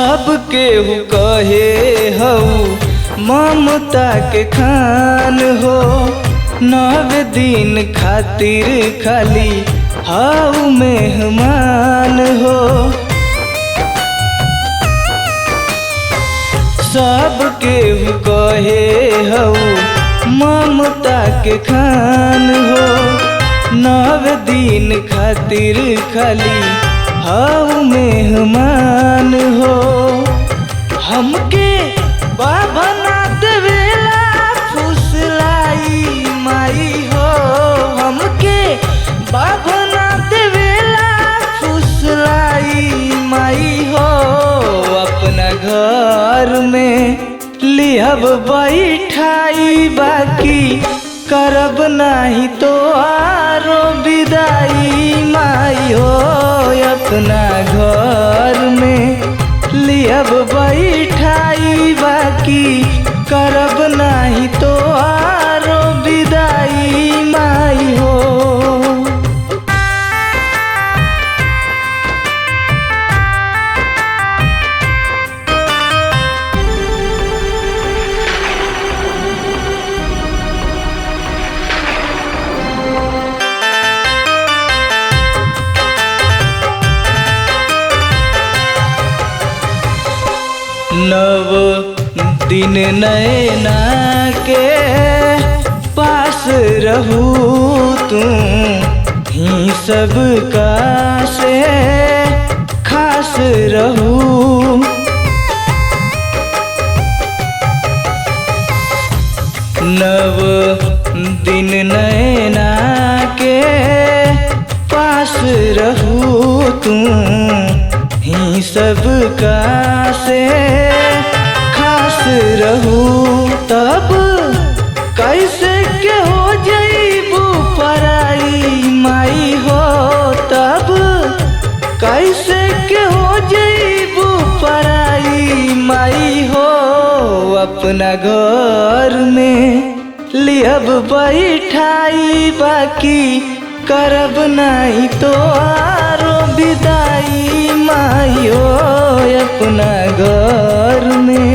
सब केहू कहे हऊ ममता के खान हो, 9 दिन खातिर खाली हऊ मेहमान हो। सब केहू कहे हऊ ममता के खान हो, 9 दिन खातिर खाली हऊ मेहमान हो। हमके बाबा ना देवेला फुसलाई माई हो, हमके बाबा ना देवेला फुसलाई माई हो। अपना घर में लिहब बैठाई बाकी करब नाही तो आरो विदाई माई हो। अपना घर में लिहब बैठाई बाकी करब नाही तो आरो विदाई माई हो। नव दिन नैना के पास रहू तू ही सबका से खास रहू। नव दिन नैना के पास रहू तू ही सबका से खास रहू। तब कैसे के हो जईबू पराई माई हो, तब कैसे के हो जईबू पराई माई हो। अपना घर में लिहब बैठाई बाकी करब नहीं तो आरो विदाई माई हो। अपना घर में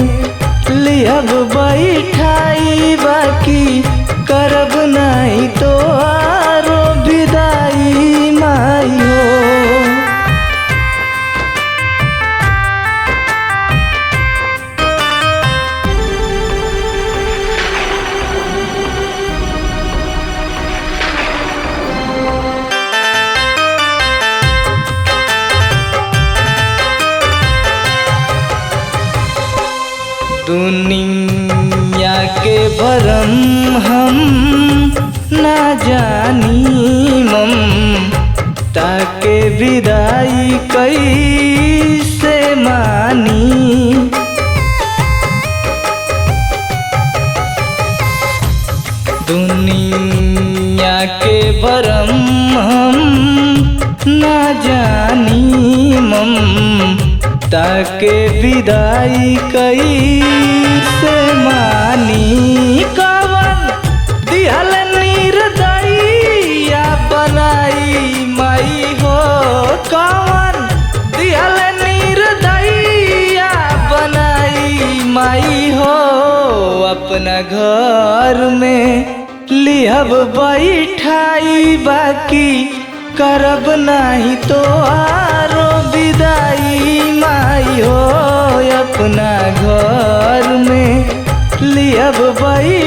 लिहब बैठाई बाकी करब नहीं तो आरो विदाई माई हो। दुनिया के भरम हम ना जानी ममता के विदाई कैसे मानी। दुनिया के भरम हम ना जानी ममता के विदाई कैसे मानी। कवन दिहल निर्दयिया बनाई माई हो, कवन दिहल निर्दयिया बनाई माई हो। अपना घर में लिहब बैठाई बाकी करब नहीं तो आरो विदाई माई हो। अपना घर में लिहब बैठाई